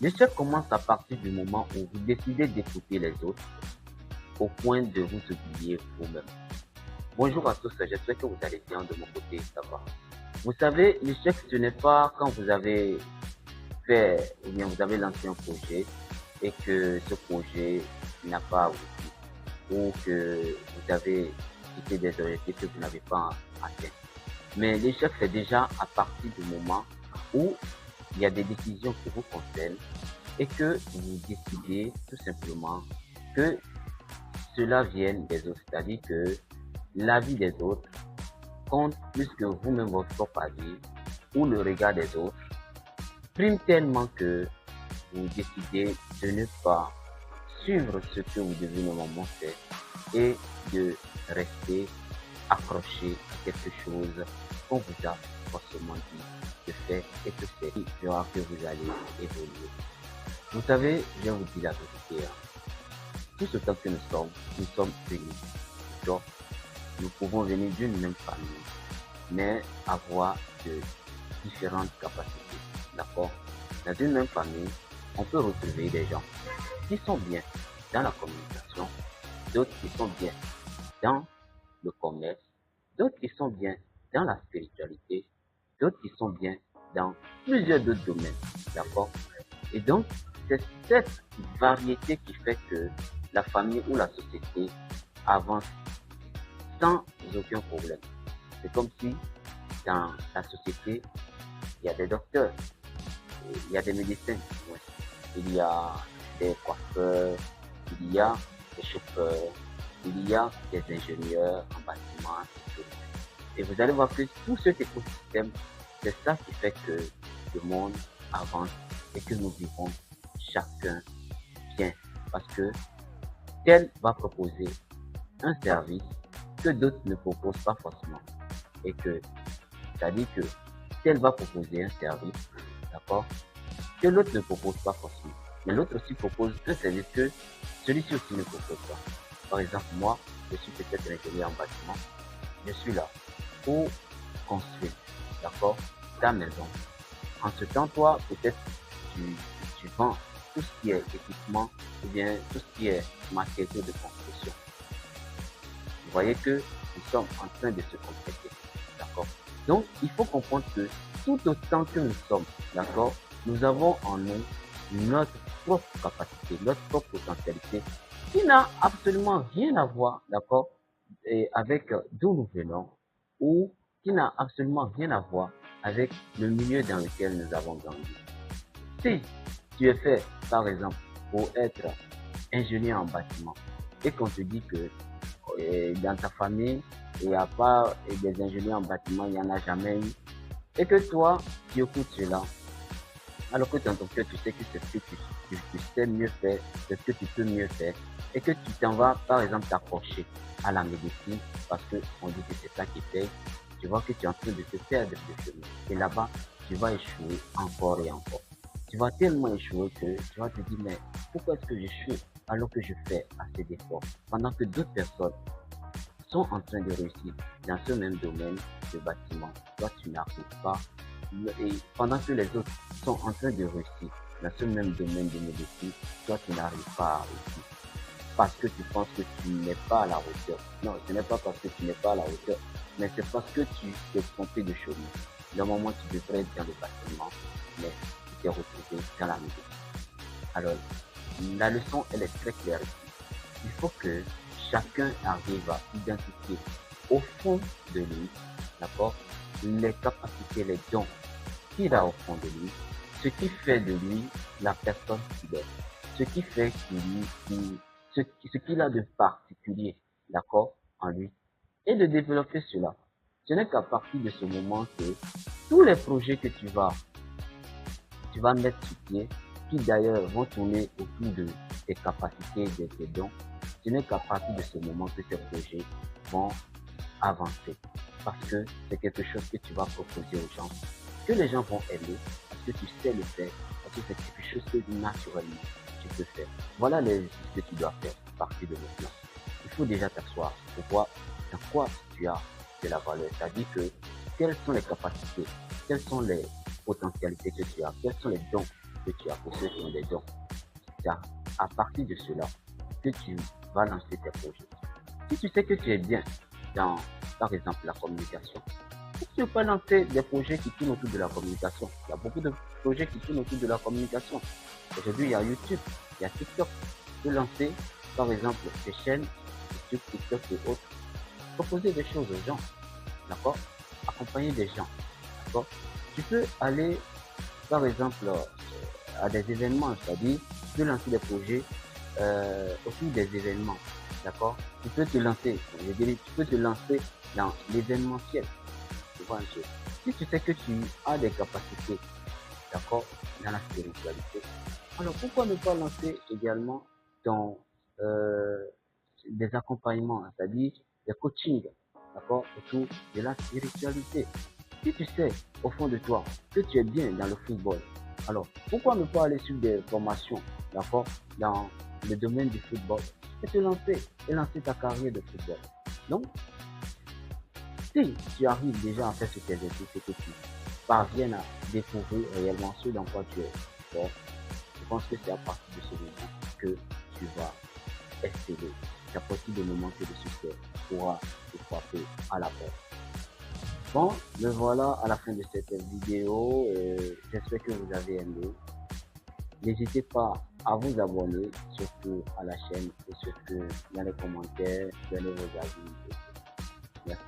L'échec commence à partir du moment où vous décidez d'écouter les autres au point de vous oublier vous-même. Bonjour à tous, j'espère que vous allez bien de mon côté, ça va. Vous savez, l'échec, ce n'est pas quand vous avez fait ou bien vous avez lancé un projet et que ce projet n'a pas abouti ou que vous avez quitté des objectifs que vous n'avez pas atteints. Mais l'échec, c'est déjà à partir du moment où il y a des décisions qui vous concernent et que vous décidez tout simplement que cela vienne des autres. C'est-à-dire que l'avis des autres compte plus que vous-même votre propre avis ou le regard des autres prime tellement que vous décidez de ne pas suivre ce que vous devez normalement faire et de rester accroché à quelque chose qu'on vous a forcément dit de faire et que c'est qui fera que vous allez évoluer. Vous savez, je vous dis la vérité, tout ce temps que nous sommes unis. Donc, nous pouvons venir d'une même famille, mais avoir de différentes capacités. D'accord? Dans une même famille, on peut retrouver des gens qui sont bien dans la communication, d'autres qui sont bien dans le commerce, d'autres qui sont bien dans la spiritualité, d'autres qui sont bien dans plusieurs autres domaines. D'accord? Et donc, c'est cette variété qui fait que la famille ou la société avance sans aucun problème. C'est comme si dans la société, il y a des docteurs, il y a des médecins, ouais. Il y a des coiffeurs, il y a des chauffeurs, il y a des ingénieurs en bâtiment, etc. Et vous allez voir que tout cet écosystème, c'est ça qui fait que le monde avance et que nous vivons chacun bien. Parce que tel va proposer un service que d'autres ne proposent pas forcément. Et que, c'est-à-dire que tel va proposer un service, d'accord, que l'autre ne propose pas forcément. Mais l'autre aussi propose un service que celui-ci aussi ne propose pas. Par exemple, moi, je suis peut-être ingénieur en bâtiment. Je suis là pour construire, d'accord, ta maison. En ce temps, toi, peut-être, tu, tu vends tout ce qui est équipement ou bien tout ce qui est matériaux de construction. Vous voyez que nous sommes en train de se compléter, d'accord. Donc, il faut comprendre que tout autant que nous sommes, d'accord, nous avons en nous notre propre capacité, notre propre potentialité, qui n'a absolument rien à voir, d'accord, avec d'où nous venons, ou qui n'a absolument rien à voir avec le milieu dans lequel nous avons grandi. Si tu es fait, par exemple, pour être ingénieur en bâtiment, et qu'on te dit que dans ta famille, il n'y a pas des ingénieurs en bâtiment, il n'y en a jamais eu, et que toi, tu écoutes cela, alors que dans ton cœur, tu sais que c'est ce que tu sais mieux faire, c'est ce que tu peux mieux faire, et que tu t'en vas, par exemple, t'accrocher à la médecine, parce qu'on dit que c'est ça qui paye, tu vois que tu es en train de te perdre de chemin. Et là-bas, tu vas échouer encore et encore. Tu vas tellement échouer que tu vas te dire, mais pourquoi est-ce que j'échoue alors que je fais assez d'efforts, pendant que d'autres personnes sont en train de réussir dans ce même domaine de bâtiment. Toi, tu n'arrives pas. Et pendant que les autres sont en train de réussir dans ce même domaine de médecine, toi, tu n'arrives pas à réussir. Parce que tu penses que tu n'es pas à la hauteur. Non, ce n'est pas parce que tu n'es pas à la hauteur, mais c'est parce que tu t'es trompé de chemin. Normalement, tu devrais être dans le bâtiment, mais tu t'es retrouvé dans la médecine. Alors, la leçon, elle est très claire ici. Il faut que chacun arrive à identifier au fond de lui, d'accord, les capacités, les dons qu'il a au fond de lui, ce qui fait de lui la personne qu'il est, ce qui fait ce qu'il a de particulier, d'accord, en lui, et de développer cela. Ce n'est qu'à partir de ce moment que tous les projets que tu vas mettre sur pied, qui d'ailleurs vont tourner autour de tes capacités, de tes dons, ce n'est qu'à partir de ce moment que ces projets vont avancer. Parce que c'est quelque chose que tu vas proposer aux gens, que les gens vont aimer, parce que tu sais le faire, parce que c'est quelque chose que naturellement tu peux faire. Voilà les exercices que tu dois faire à partir de maintenant. Il faut déjà t'asseoir pour voir dans quoi tu as de la valeur. C'est-à-dire que quelles sont les capacités, quelles sont les potentialités que tu as, quels sont les dons que tu as, pour ceux qui ont des dons. C'est à partir de cela que tu vas lancer tes projets. Si tu sais que tu es bien dans, par exemple, la communication, tu peux lancer des projets qui tournent autour de la communication. Il y a beaucoup de projets qui tournent autour de la communication. Aujourd'hui, il y a YouTube, il y a TikTok. Tu peux lancer, par exemple, des chaînes, YouTube, TikTok et autres. Proposer des choses aux gens, d'accord? Accompagner des gens, d'accord? Tu peux aller, par exemple, à des événements, c'est-à-dire, tu peux lancer des projets autour des événements, d'accord? Tu peux te lancer, je dirais, tu peux te lancer dans l'événementiel. Tu vois un peu. Si tu sais que tu as des capacités, d'accord, dans la spiritualité, alors pourquoi ne pas lancer également dans des accompagnements, c'est-à-dire des coachings, d'accord, autour de la spiritualité. Si tu sais au fond de toi que tu es bien dans le football, alors pourquoi ne pas aller sur des formations, d'accord, dans le domaine du football et lancer ta carrière de football. Donc, si tu arrives déjà à faire ce exercice et que tu parviens à découvrir réellement ce dans quoi tu es fort, je pense que c'est à partir de ce moment que tu vas exceller. C'est à partir du moment que le succès pourra te frapper à la porte. Bon, me voilà à la fin de cette vidéo. J'espère que vous avez aimé. N'hésitez pas à vous abonner, surtout à la chaîne et surtout dans les commentaires, donnez vos avis. Merci.